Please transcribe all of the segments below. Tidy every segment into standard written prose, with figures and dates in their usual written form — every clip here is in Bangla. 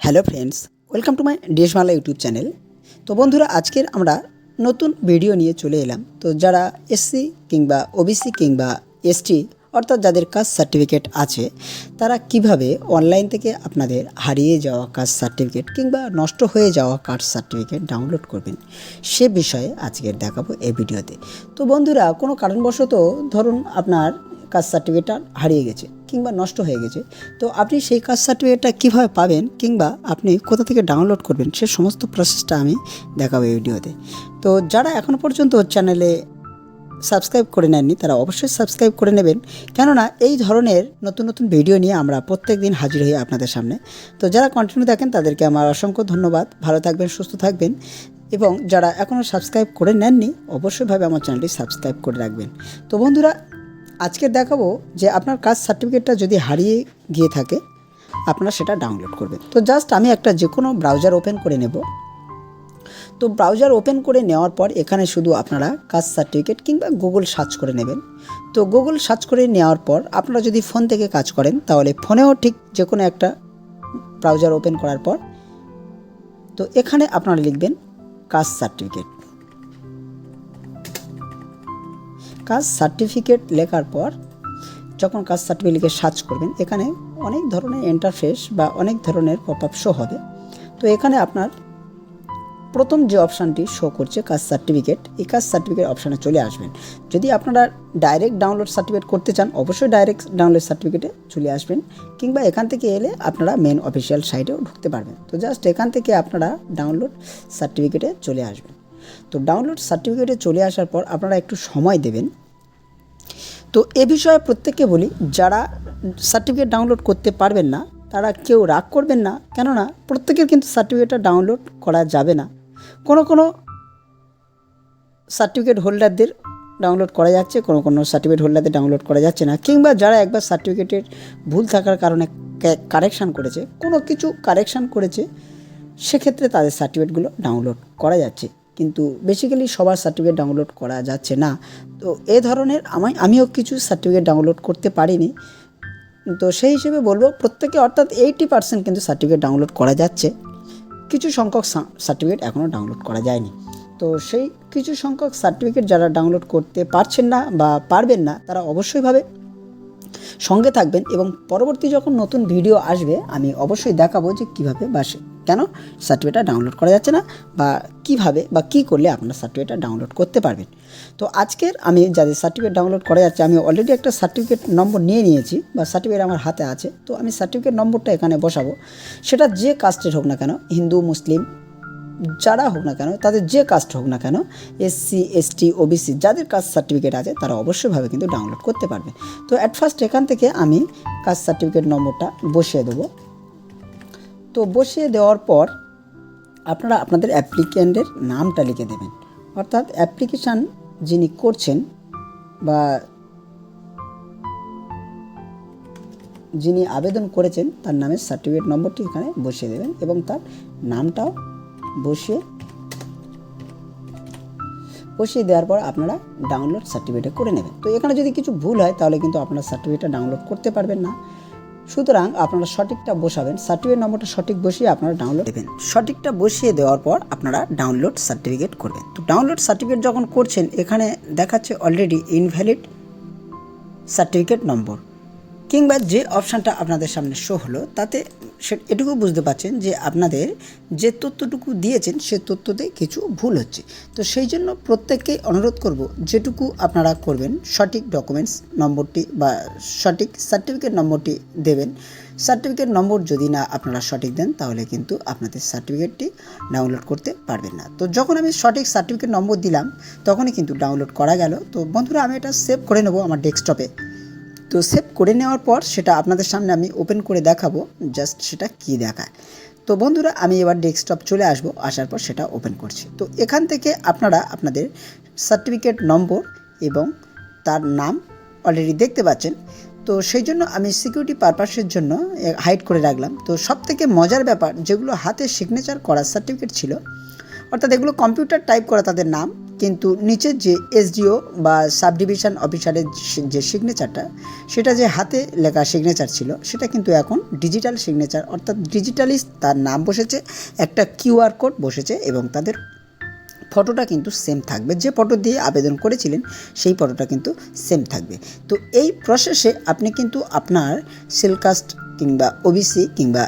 Hello friends, welcome to my DS Bangla YouTube channel. তো বন্ধুরা, আজকের আমরা নতুন ভিডিও নিয়ে চলে এলাম। তো যারা এসসি কিংবা ওবিসি কিংবা এসটি অর্থাৎ যাদের কাস্ট সার্টিফিকেট আছে, তারা কিভাবে অনলাইন থেকে আপনাদের হারিয়ে যাওয়া কাস্ট সার্টিফিকেট কিংবা নষ্ট হয়ে যাওয়া কাস্ট সার্টিফিকেট ডাউনলোড করবেন, সে বিষয়ে আজকের দেখাবো এই ভিডিওতে। তো বন্ধুরা, কোনো কারণবশত ধরুন আপনার কাস্ট সার্টিফিকেটটা হারিয়ে গেছে কিংবা নষ্ট হয়ে গেছে, তো আপনি সেই কাস্ট সার্টিফিকেটটা কীভাবে পাবেন কিংবা আপনি কোথা থেকে ডাউনলোড করবেন, সে সমস্ত প্রসেসটা আমি দেখাবো এই ভিডিওতে। তো যারা এখনও পর্যন্ত চ্যানেলে সাবস্ক্রাইব করে নেননি, তারা অবশ্যই সাবস্ক্রাইব করে নেবেন, কেননা এই ধরনের নতুন নতুন ভিডিও নিয়ে আমরা প্রত্যেক দিন হাজির হই আপনাদের সামনে। তো যারা কন্টিনিউ দেখেন তাদেরকে আমার অসংখ্য ধন্যবাদ। ভালো থাকবেন, সুস্থ থাকবেন, এবং যারা এখনও সাবস্ক্রাইব করে নেননি অবশ্যইভাবে আমার চ্যানেলটি সাবস্ক্রাইব করে রাখবেন। তো বন্ধুরা, আজকে দেখাবো যে আপনার কাস্ট সার্টিফিকেটটা যদি হারিয়ে গিয়ে থাকে, আপনারা সেটা ডাউনলোড করবেন। তো জাস্ট আমি একটা যে কোনো ব্রাউজার ওপেন করে নেব। তো ব্রাউজার ওপেন করে নেওয়ার পর এখানে শুধু আপনারা কাস্ট সার্টিফিকেট কিংবা গুগল সার্চ করে নেবেন। তো গুগল সার্চ করে নেওয়ার পর আপনারা যদি ফোন থেকে কাজ করেন, তাহলে ফোনেও ঠিক যে কোনো একটা ব্রাউজার ওপেন করার পর তো এখানে আপনারা লিখবেন কাস্ট সার্টিফিকেট। কাস্ট সার্টিফিকেট লেখার পর যখন কাস্ট সার্টিফিকেট লিখে সার্চ করবেন, এখানে অনেক ধরনের ইন্টারফেস বা অনেক ধরনের পপআপ শো হবে। তো এখানে আপনার প্রথম যে অপশানটি শো করছে কাস্ট সার্টিফিকেট, এই কাস্ট সার্টিফিকেট অপশানে চলে আসবেন। যদি আপনারা ডাইরেক্ট ডাউনলোড সার্টিফিকেট করতে চান, অবশ্যই ডাইরেক্ট ডাউনলোড সার্টিফিকেটে চলে আসবেন, কিংবা এখান থেকে এলে আপনারা মেন অফিসিয়াল সাইটেও ঢুকতে পারবেন। তো জাস্ট এখান থেকে আপনারা ডাউনলোড সার্টিফিকেটে চলে আসবেন। তো ডাউনলোড সার্টিফিকেটে চলে আসার পর আপনারা একটু সময় দেবেন। তো এ বিষয়ে প্রত্যেককে বলি, যারা সার্টিফিকেট ডাউনলোড করতে পারবেন না তারা কেউ রাগ করবেন না, কেননা প্রত্যেকের কিন্তু সার্টিফিকেটটা ডাউনলোড করা যাবে না। কোনো সার্টিফিকেট হোল্ডারদের ডাউনলোড করা যাচ্ছে, কোনো সার্টিফিকেট হোল্ডারদের ডাউনলোড করা যাচ্ছে না, কিংবা যারা একবার সার্টিফিকেটের ভুল থাকার কারণে কারেকশান করেছে, কোনো কিছু কারেকশান করেছে, সেক্ষেত্রে তাদের সার্টিফিকেটগুলো ডাউনলোড করা যাচ্ছে, কিন্তু বেসিক্যালি সবার সার্টিফিকেট ডাউনলোড করা যাচ্ছে না। তো এ ধরনের আমিও কিছু সার্টিফিকেট ডাউনলোড করতে পারিনি। তো সেই হিসেবে বলবো প্রত্যেকে, অর্থাৎ 80% কিন্তু সার্টিফিকেট ডাউনলোড করা যাচ্ছে, কিছু সংখ্যক সার্টিফিকেট এখনও ডাউনলোড করা যায়নি। তো সেই কিছু সংখ্যক সার্টিফিকেট যারা ডাউনলোড করতে পারছেন না বা পারবেন না, তারা অবশ্যইভাবে সঙ্গে থাকবেন, এবং পরবর্তী যখন নতুন ভিডিও আসবে আমি অবশ্যই দেখাবো যে কীভাবে বা কেন সার্টিফিকেটটা ডাউনলোড করা যাচ্ছে না, বা কীভাবে বা কী করলে আপনার সার্টিফিকেটটা ডাউনলোড করতে পারবেন। তো আজকের আমি যাদের সার্টিফিকেট ডাউনলোড করা যাচ্ছে, আমি অলরেডি একটা সার্টিফিকেট নম্বর নিয়ে নিয়েছি, বা সার্টিফিকেট আমার হাতে আছে। তো আমি সার্টিফিকেট নম্বরটা এখানে বসাবো। সেটা যে কাস্টের হোক না কেন, হিন্দু মুসলিম যারা হোক না কেন, তাদের যে কাস্ট হোক না কেন, এসসি এসটি ওবিসি যাদের কাস্ট সার্টিফিকেট আছে, তারা অবশ্যইভাবে কিন্তু ডাউনলোড করতে পারবে। তো অ্যাট ফার্স্ট এখান থেকে আমি কাস্ট সার্টিফিকেট নম্বরটা বসিয়ে দেবো। তো বসিয়ে দেওয়ার পর আপনারা আপনাদের অ্যাপ্লিক্যান্টের নামটা লিখে দেবেন, অর্থাৎ অ্যাপ্লিকেশান যিনি করছেন বা যিনি আবেদন করেছেন তার নামের সার্টিফিকেট নম্বরটি এখানে বসিয়ে দেবেন, এবং তার নামটাও বসিয়ে দেওয়ার পর আপনারা ডাউনলোড সার্টিফিকেট করে নেবেন। তো এখানে যদি কিছু ভুল হয় তাহলে কিন্তু আপনারা সার্টিফিকেটটা ডাউনলোড করতে পারবেন না। সুতরাং আপনারা সঠিকটা বসাবেন, সার্টিফিকেট নম্বরটা সঠিক বসিয়ে আপনারা ডাউনলোড দেবেন। সঠিকটা বসিয়ে দেওয়ার পর আপনারা ডাউনলোড সার্টিফিকেট করবেন। তো ডাউনলোড সার্টিফিকেট যখন করছেন, এখানে দেখাচ্ছে অলরেডি ইনভ্যালিড সার্টিফিকেট নম্বর, কিংবা যে অপশানটা আপনাদের সামনে শো হলো, তাতে এটুকু বুঝতে পারছেন যে আপনাদের যে তথ্যটুকু দিয়েছেন সে তথ্যতে কিছু ভুল হচ্ছে। তো সেই জন্য প্রত্যেককেই অনুরোধ করব, যেটুকু আপনারা করবেন সঠিক ডকুমেন্টস নম্বরটি বা সঠিক সার্টিফিকেট নম্বরটি দেবেন। সার্টিফিকেট নম্বর যদি না আপনারা সঠিক দেন, তাহলে কিন্তু আপনাদের সার্টিফিকেটটি ডাউনলোড করতে পারবেন না। তো যখন আমি সঠিক সার্টিফিকেট নম্বর দিলাম, তখনই কিন্তু ডাউনলোড করা গেল। তো বন্ধুরা, আমি এটা সেভ করে নেব আমার ডেস্কটপে। তো সেভ করে নেওয়ার পর সেটা আপনাদের সামনে আমি ওপেন করে দেখাবো, জাস্ট সেটা কি দেখায়। তো বন্ধুরা, আমি এবার ডেস্কটপ চলে আসবো, আসার পর সেটা ওপেন করছি। তো এখান থেকে আপনারা আপনাদের সার্টিফিকেট নম্বর এবং তার নাম অলরেডি দেখতে পাচ্ছেন। তো সেই জন্য আমি সিকিউরিটি পারপাসের জন্য হাইড করে রাখলাম। তো সবথেকে মজার ব্যাপার, যেগুলো হাতে সিগনেচার করা সার্টিফিকেট ছিল, অর্থাৎ এগুলো কম্পিউটার টাইপ করা তাদের নাম, কিন্তু নিচের যে এসডিও বা সাব ডিভিশন অফিসারের যে সিগনেচারটা, সেটা যে হাতে লেখা সিগনেচার ছিল, সেটা কিন্তু এখন ডিজিটাল সিগনেচার, অর্থাৎ ডিজিটালি তার নাম বসেছে, একটা কিউআর কোড বসেছে এবং তাদের ফটোটা কিন্তু সেম থাকবে। যে ফটো দিয়ে আবেদন করেছিলেন সেই ফটোটা কিন্তু সেম থাকবে। তো এই প্রসেসে আপনি কিন্তু আপনার সেল কাস্ট কিংবা ওবিসি কিংবা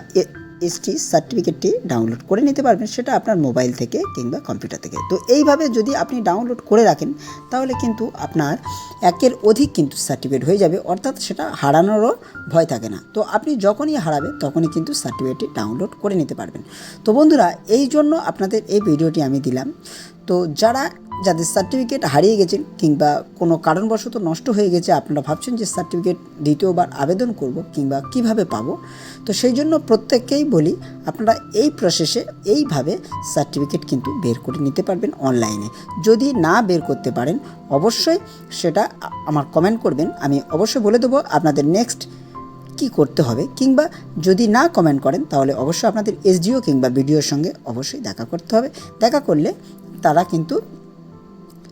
এসটি সার্টিফিকেটটি ডাউনলোড করে নিতে পারবেন, সেটা আপনার মোবাইল থেকে কিংবা কম্পিউটার থেকে। তো এইভাবে যদি আপনি ডাউনলোড করে রাখেন তাহলে কিন্তু আপনার একের অধিক কিন্তু সার্টিফিকেট হয়ে যাবে, অর্থাৎ সেটা হারানোরও ভয় থাকে না। তো আপনি যখনই হারাবেন তখনই কিন্তু সার্টিফিকেটটি ডাউনলোড করে নিতে পারবেন। তো বন্ধুরা, এই জন্য আপনাদের এই ভিডিওটি আমি দিলাম। তো যাদের সার্টিফিকেট হারিয়ে গেছেন কিংবা কোনো কারণবশত নষ্ট হয়ে গেছে, আপনারা ভাবছেন যে সার্টিফিকেট দ্বিতীয়বার আবেদন করব কিংবা কিভাবে পাবো, তো সেই জন্য প্রত্যেককেই বলি, আপনারা এই প্রসেসে এইভাবে সার্টিফিকেট কিন্তু বের করে নিতে পারবেন অনলাইনে। যদি না বের করতে পারেন অবশ্যই সেটা আমার কমেন্ট করবেন, আমি অবশ্যই বলে দেবো আপনাদের নেক্সট কি করতে হবে। কিংবা যদি না কমেন্ট করেন তাহলে অবশ্যই আপনাদের এসডিও কিংবা বিডিওর সঙ্গে অবশ্যই দেখা করতে হবে। দেখা করলে তারা কিন্তু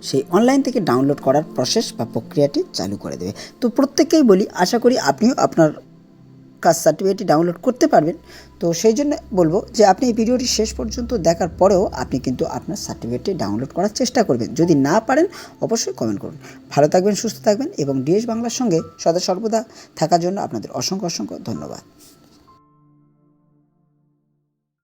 সেই অনলাইন থেকে ডাউনলোড করার প্রসেস বা প্রক্রিয়াটি চালু করে দেবে। তো প্রত্যেককেই বলি, আশা করি আপনিও আপনার কাস্ট সার্টিফিকেটটি ডাউনলোড করতে পারবেন। তো সেই জন্য বলবো যে আপনি এই ভিডিওটি শেষ পর্যন্ত দেখার পরেও আপনি কিন্তু আপনার সার্টিফিকেটটি ডাউনলোড করার চেষ্টা করবেন। যদি না পারেন অবশ্যই কমেন্ট করুন। ভালো থাকবেন, সুস্থ থাকবেন এবং ডিএস বাংলার সঙ্গে সদা সর্বদা থাকার জন্য আপনাদের অসংখ্য ধন্যবাদ।